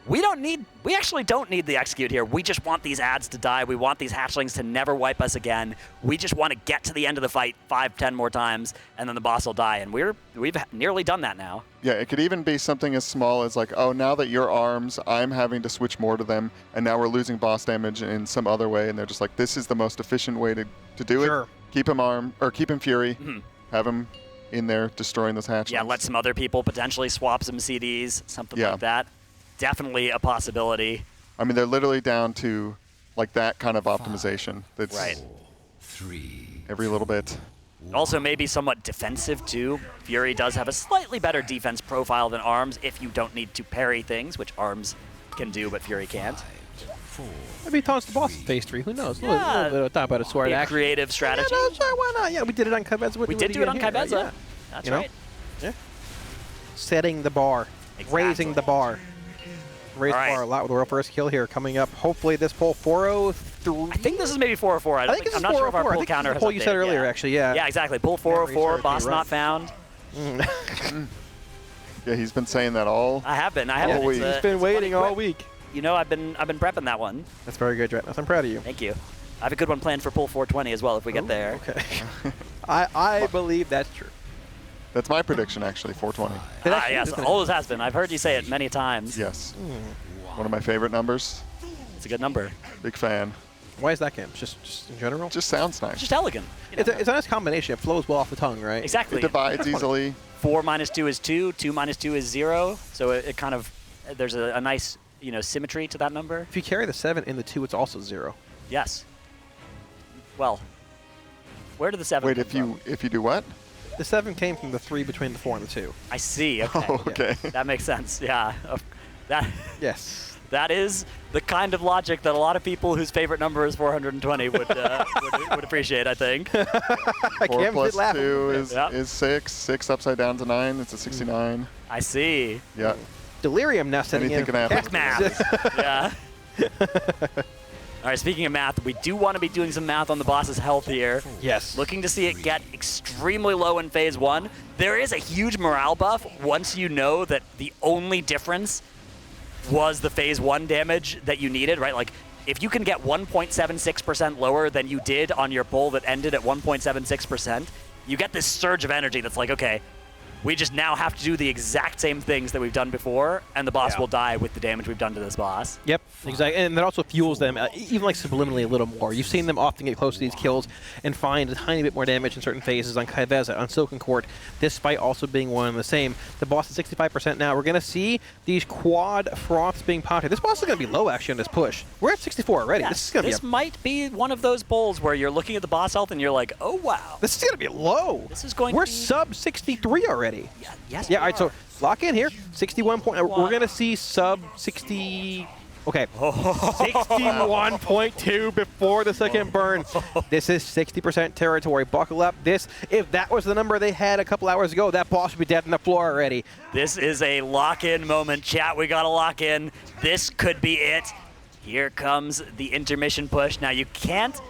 We actually don't need the execute here. We just want these ads to die. We want these hatchlings to never wipe us again. We just want to get to the end of the fight 5, 10 more times, and then the boss will die. And we've nearly done that now. Yeah, it could even be something as small as like, oh, now that you're arms, I'm having to switch more to them, and now we're losing boss damage in some other way, and they're just like, this is the most efficient way to do it. Keep him arm, or keep him fury, have him in there destroying those hatchlings. Yeah, let some other people potentially swap some CDs, something like that. Definitely a possibility. I mean, they're literally down to like that kind of optimization. That's right. Every little bit. Also maybe somewhat defensive too. Fury does have a slightly better defense profile than Arms if you don't need to parry things, which Arms can do, but Fury can't. Maybe he taunts the boss in phase 3. Who knows? Yeah. A little bit of top out of sword action. Creative strategy. Yeah, no, sure, why not? Yeah, we did it on Kybeza. We did do it on Kybeza. Right? Yeah. That's right. Yeah. Setting the bar. Exactly. Raising the bar. Raise the bar a lot with the world first kill here coming up. Hopefully this poll 403. I think this is maybe 404. I think this is 404. I'm not sure if our pull I counter think this is the poll you said earlier, actually. Yeah. Yeah, exactly. Pull 404. Boss not found. Yeah, he's been saying that all. I have been. week. He's been waiting all week. You know, I've been prepping that one. That's very good, Dretnos. I'm proud of you. Thank you. I have a good one planned for pull 420 as well if we get there. Okay. I believe that's true. That's my prediction, actually, 420. Yes, always has been. I've heard you say it many times. Yes. One of my favorite numbers. It's a good number. Big fan. Why is that game? Just in general? Just sounds nice. Just elegant. It's a nice combination. It flows well off the tongue, right? Exactly. It divides easily. 4 minus 2 is 2. 2 minus 2 is 0. So it kind of, there's a nice, symmetry to that number. If you carry the 7 in the 2, it's also 0. Yes. Well, where did the 7 Wait, come from? if you do what? The 7 came from the 3 between the 4 and the 2. I see. Okay. Oh, okay. That makes sense. Yeah. Yes. That is the kind of logic that a lot of people whose favorite number is 420 would appreciate, I think. 4 plus 2 is 6. 6 upside down to 9. It's a 69. I see. Yeah. Delirium now setting in. Anything can happen. Heck math. Yeah. All right, speaking of math, we do want to be doing some math on the boss's health here. Yes. Looking to see it get extremely low in phase 1. There is a huge morale buff once you know that the only difference was the phase 1 damage that you needed, right? Like, if you can get 1.76% lower than you did on your pull that ended at 1.76%, you get this surge of energy that's like, okay, we just now have to do the exact same things that we've done before, and the boss will die with the damage we've done to this boss. Yep, exactly. And that also fuels them, even like subliminally a little more. You've seen them often get close to these kills and find a tiny bit more damage in certain phases on Kybeza, on Silken Court, despite also being one and the same. The boss is 65% now. We're going to see these quad froths being popped. This boss is going to be low, actually, on this push. We're at 64 already. Yes, this might be one of those pulls where you're looking at the boss health and you're like, oh, wow. This is going to be low. This is going We're to be... sub 63 already. Yeah, yes, yeah, all right, so lock in here. 61 point. We're going to see sub 60. Okay. 61.2 before the second burn. This is 60% territory. Buckle up. If that was the number they had a couple hours ago, that boss would be dead on the floor already. This is a lock-in moment, chat. We got to lock in. This could be it. Here comes the intermission push. Now, you can't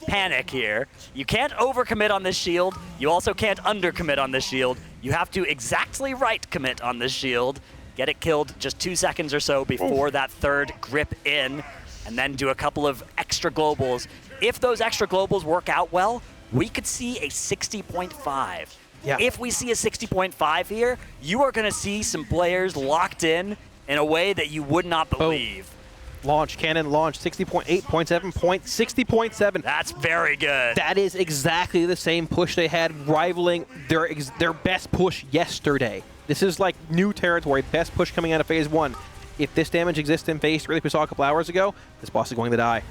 panic here. You can't overcommit on this shield. You also can't undercommit on this shield. You have to exactly right commit on this shield. Get it killed just 2 seconds or so before that third grip in, and then do a couple of extra globals. If those extra globals work out well, we could see a 60.5. Yeah. If we see a 60.5 here, you are going to see some players locked in a way that you would not believe. Launch, cannon launch, 60.8, 0.7, 60.7. That's very good. That is exactly the same push they had, rivaling their best push yesterday. This is like new territory, best push coming out of phase 1. If this damage exists in phase 3 like we saw a couple hours ago, this boss is going to die.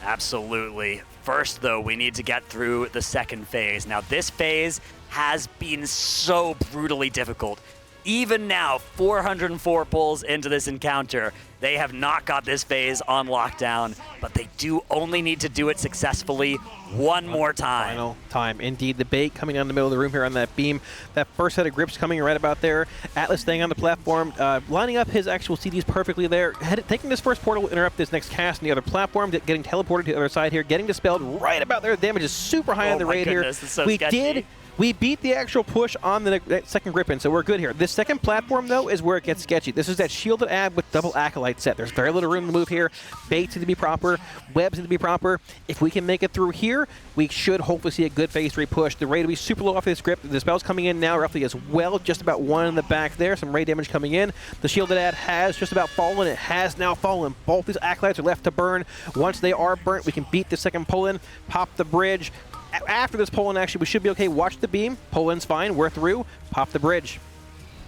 Absolutely. First, though, we need to get through the second phase. Now, this phase has been so brutally difficult. Even now, 404 pulls into this encounter, they have not got this phase on lockdown, but they do only need to do it successfully one more time. Final time. Indeed, the bait coming down the middle of the room here on that beam. That first set of grips coming right about there. Atlas staying on the platform, lining up his actual CDs perfectly there. Taking this first portal will interrupt this next cast on the other platform, getting teleported to the other side here, getting dispelled right about there. The damage is super high on the raid here. So we sketchy. We beat the actual push on the second Griffin, so we're good here. This second platform, though, is where it gets sketchy. This is that shielded ab with double Acolyte set. There's very little room to move here. Baits need to be proper. Webs need to be proper. If we can make it through here, we should hopefully see a good phase 3 push. The raid will be super low off this grip. The spell's coming in now roughly as well. Just about one in the back there. Some raid damage coming in. The shielded ad has just about fallen. It has now fallen. Both these Acolytes are left to burn. Once they are burnt, we can beat the second pull-in, pop the bridge. After this pull-in, actually, we should be okay. Watch the beam. Pull-in's fine. We're through. Pop the bridge.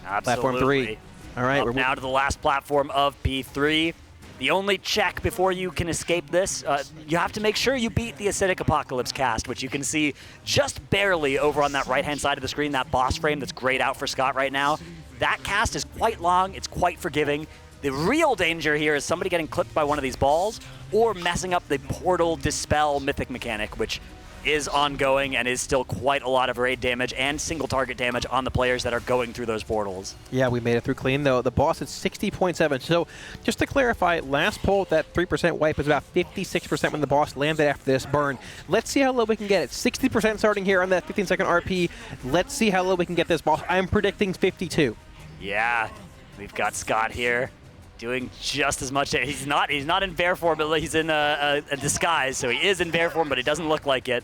Absolutely. Platform 3. All right. Up we're now to the last platform of P3. The only check before you can escape this, you have to make sure you beat the Acidic Apocalypse cast, which you can see just barely over on that right-hand side of the screen, that boss frame that's grayed out for Scott right now. That cast is quite long. It's quite forgiving. The real danger here is somebody getting clipped by one of these balls or messing up the Portal Dispel mythic mechanic, which is ongoing and is still quite a lot of raid damage and single target damage on the players that are going through those portals. Yeah, we made it through clean, though. The boss is 60.7. So just to clarify, last pull, that 3% wipe is about 56% when the boss landed after this burn. Let's see how low we can get it. 60% starting here on that 15-second RP. Let's see how low we can get this boss. I'm predicting 52. Yeah, we've got Scott here doing just as much. He's not in bear form, but he's in a disguise, so he is in bear form, but it doesn't look like it.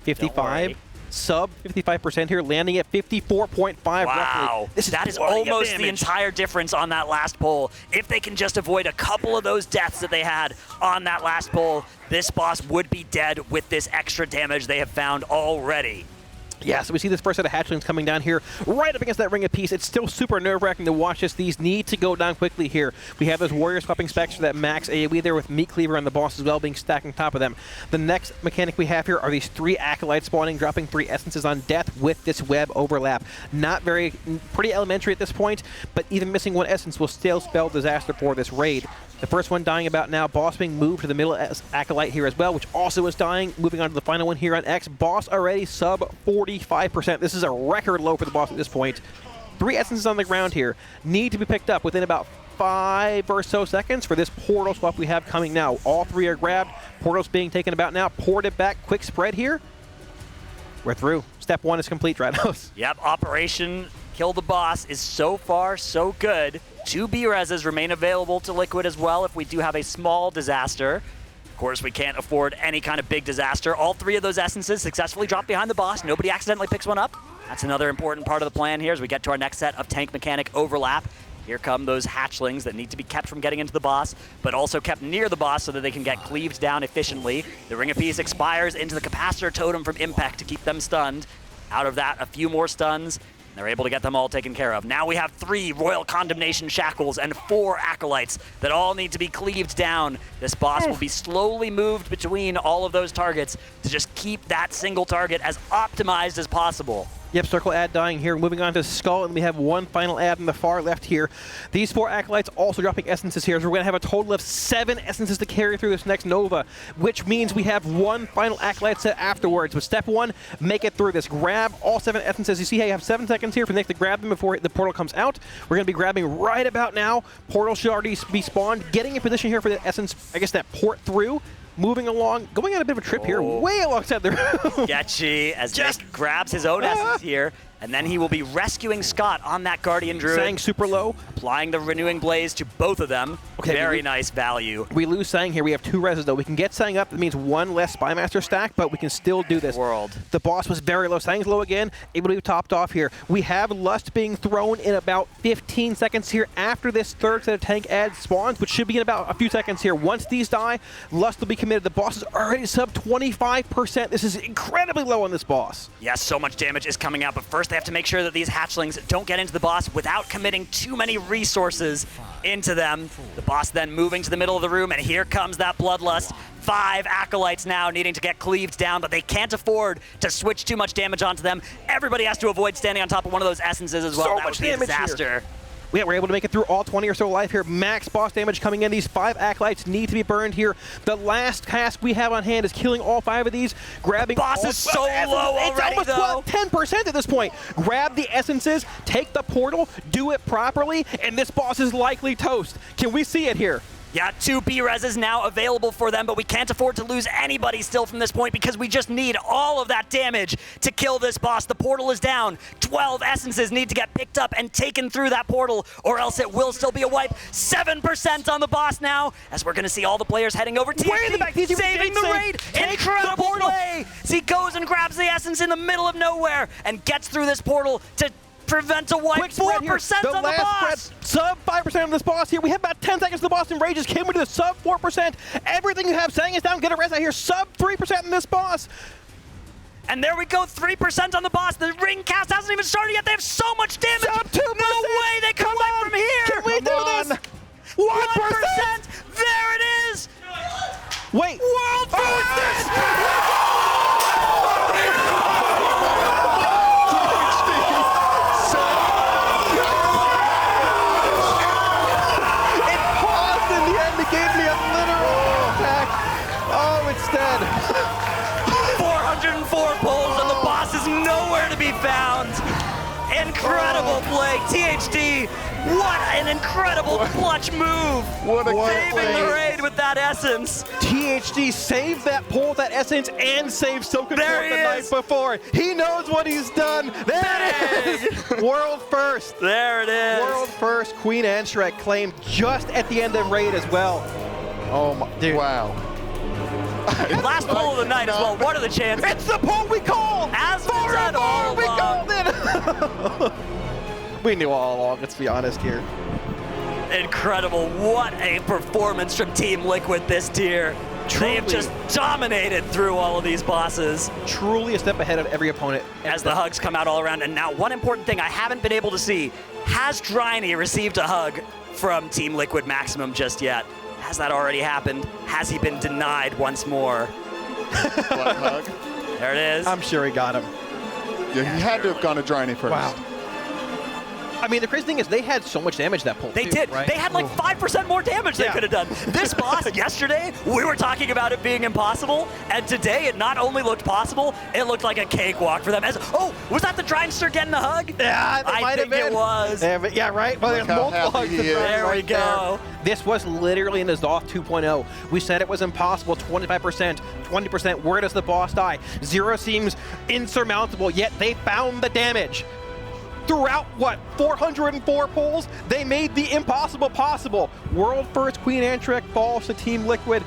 55, sub 55% here, landing at 54.5 wow. roughly. That is almost the entire difference on that last pull. If they can just avoid a couple of those deaths that they had on that last pull, this boss would be dead with this extra damage they have found already. Yeah, so we see this first set of hatchlings coming down here right up against that ring of peace. It's still super nerve-wracking to watch this. These need to go down quickly here. We have those warriors popping specs for that max AoE there with Meat Cleaver and the boss as well being stacked on top of them. The next mechanic we have here are these 3 Acolytes spawning, dropping 3 essences on death with this web overlap. Pretty elementary at this point, but even missing 1 essence will still spell disaster for this raid. The first one dying about now. Boss being moved to the middle Acolyte here as well, which also is dying. Moving on to the final one here on X. Boss already sub 45%. This is a record low for the boss at this point. 3 essences on the ground here. Need to be picked up within about 5 or so seconds for this portal swap we have coming now. All 3 are grabbed. Portal's being taken about now. Ported back. Quick spread here. We're through. Step 1 is complete, Drados. Yep, Operation Kill the Boss is so far so good. 2 B-Reses remain available to Liquid as well if we do have a small disaster. Of course, we can't afford any kind of big disaster. All 3 of those essences successfully drop behind the boss. Nobody accidentally picks one up. That's another important part of the plan here as we get to our next set of tank mechanic overlap. Here come those hatchlings that need to be kept from getting into the boss, but also kept near the boss so that they can get cleaved down efficiently. The Ring of Peace expires into the Capacitor Totem from Impact to keep them stunned. Out of that, a few more stuns. They're able to get them all taken care of. Now we have 3 Royal Condemnation Shackles and 4 Acolytes that all need to be cleaved down. This boss will be slowly moved between all of those targets to just keep that single target as optimized as possible. Yep, circle ad dying here. Moving on to Skull, and we have 1 final ad in the far left here. These 4 Acolytes also dropping essences here, so we're going to have a total of 7 essences to carry through this next Nova, which means we have 1 final Acolyte set afterwards. But step 1, make it through this. Grab all 7 essences. You see how you have 7 seconds here for Nick to grab them before the portal comes out. We're going to be grabbing right about now. Portal should already be spawned. Getting in position here for the essence, I guess, that port through. Moving along, going on a bit of a trip here, way alongside the room. Sketchy as Nick grabs his own essence here, and then he will be rescuing Scott on that Guardian Druid. Sang super low. Applying the Renewing Blaze to both of them. Okay, very nice value. We lose Sang here. We have 2 reses, though. We can get Sang up. That means 1 less Spymaster stack, but we can still do this. The boss was very low. Sang's low again. Able to be topped off here. We have Lust being thrown in about 15 seconds here after this 3rd set of tank ads spawns, which should be in about a few seconds here. Once these die, Lust will be committed. The boss is already sub 25%. This is incredibly low on this boss. Yes, so much damage is coming out, but first they have to make sure that these hatchlings don't get into the boss without committing too many resources into them. The boss then moving to the middle of the room, and here comes that Bloodlust. 5 Acolytes now needing to get cleaved down, but they can't afford to switch too much damage onto them. Everybody has to avoid standing on top of one of those essences as well. So that much would be a damage disaster. Here. We're able to make it through all 20 or so life here. Max boss damage coming in. These 5 Acolytes need to be burned here. The last task we have on hand is killing all 5 of these, grabbing the boss is so low already, it's almost 10% at this point. Grab the essences, take the portal, do it properly, and this boss is likely toast. Can we see it here? Yeah, 2 B-Reses now available for them, but we can't afford to lose anybody still from this point because we just need all of that damage to kill this boss. The portal is down. 12 essences need to get picked up and taken through that portal, or else it will still be a wipe. 7% on the boss now, as we're going to see all the players heading over. Way in the back, THD saving the raid. Incredible play. He goes and grabs the essence in the middle of nowhere and gets through this portal to prevent a wipe. Quick spread 4% here. on the boss. Spread, sub 5% on this boss here. We have about 10 seconds to the boss and rages. Came into the sub 4%. Everything you have saying is down. Get a res out here. Sub 3% on this boss. And there we go, 3% on the boss. The ring cast hasn't even started yet. They have so much damage. Sub 2%. No way they come back from here. Can we do this? 1%. There it is. Wait. World first. Gave me a literal attack. Oh, it's dead. 404 pulls and the boss is nowhere to be found. Incredible play, THD. What an incredible clutch move. What a saving the raid with that essence. THD saved that pull, that essence, and saved Silken There Court he the night is. before. He knows what he's done. There it is. World first. There it is. World first. Queen Ansurek claimed just at the end of raid as well. Oh my, dude. Wow. Last pull of the night as well. What are the chances? It's the pull we called. As we Far said and all far, we along. called it. We knew all along, let's be honest here. Incredible. What a performance from Team Liquid this tier. They have Truly. just dominated through all of these bosses Truly a step ahead of every opponent. as the hugs come out all around. And now one important thing I haven't been able to see, has Dryny received a hug from Team Liquid Maximum just yet? Has that already happened? Has he been denied once more? Black hug. There it is. I'm sure he got him. Yeah, he had to have gone to Dryny first. Wow. I mean, the crazy thing is they had so much damage that pull. They too, did. Right? They had like 5% more damage they Yeah. could have done. This boss yesterday, we were talking about it being impossible, and today it not only looked possible, it looked like a cakewalk for them. Oh, was that the Drynster getting the hug? Yeah, it I might think have been. it was. Yeah, right. Well, Look there's how multiple happy hugs. he to is. throw There we right go. This was literally in the Zoth 2.0. We said it was impossible. 25%, 20%. Where does the boss die? 0 seems insurmountable, yet they found the damage. Throughout, 404 pulls? They made the impossible possible. World first Queen Ansurek falls to Team Liquid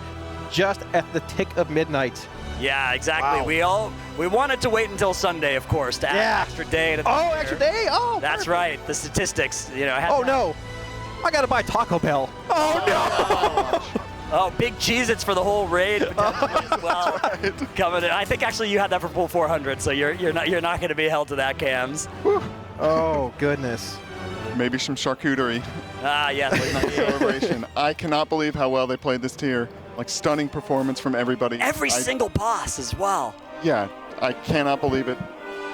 just at the tick of midnight. Yeah, exactly. Wow. We wanted to wait until Sunday, of course, to add Yeah. an extra day to the Oh, year. extra day? Oh, That's perfect. right. The statistics, had Oh, that. no. I gotta buy Taco Bell. Oh, no. Oh, big Cheez-Its for the whole raid potentially as well. Coming in. I think actually you had that for pull 400, so you're not going to be held to that, Cams. Oh, goodness. Maybe some charcuterie. Ah, yes. Celebration. I cannot believe how well they played this tier. Like, stunning performance from everybody. Every single boss as well. Yeah, I cannot believe it.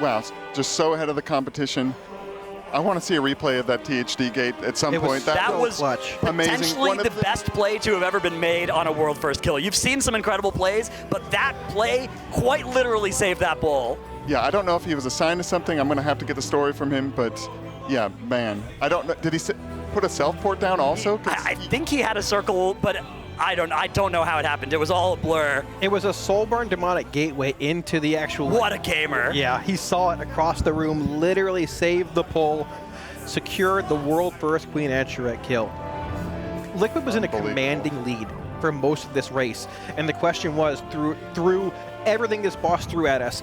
Wow, just so ahead of the competition. I want to see a replay of that THD gate at some It was point. That so was clutch. Amazing. potentially One of the best play to have ever been made on a world first kill. You've seen some incredible plays, but that play quite literally saved that bull. Yeah, I don't know if he was assigned to something. I'm going to have to get the story from him, but yeah, man. I don't know. Did he put a self-port down also? 'Cause I think he had a circle, but I don't know how it happened. It was all a blur. It was a Soulburn demonic gateway into the actual... What a gamer. Yeah, he saw it across the room, literally saved the pull, secured the world first Queen Ansurek kill. Liquid was in a commanding lead for most of this race, and the question was, through everything this boss threw at us,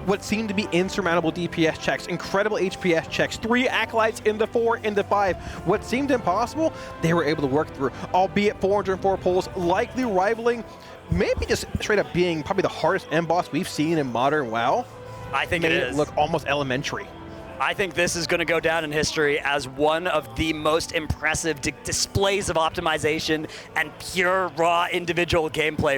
what seemed to be insurmountable DPS checks, incredible HPS checks, 3 acolytes into 4, into 5. What seemed impossible, they were able to work through, albeit 404 pulls, likely rivaling, maybe just straight up being probably the hardest end boss we've seen in modern WoW. I think Made it it is. look almost elementary. I think this is going to go down in history as one of the most impressive displays of optimization and pure raw individual gameplay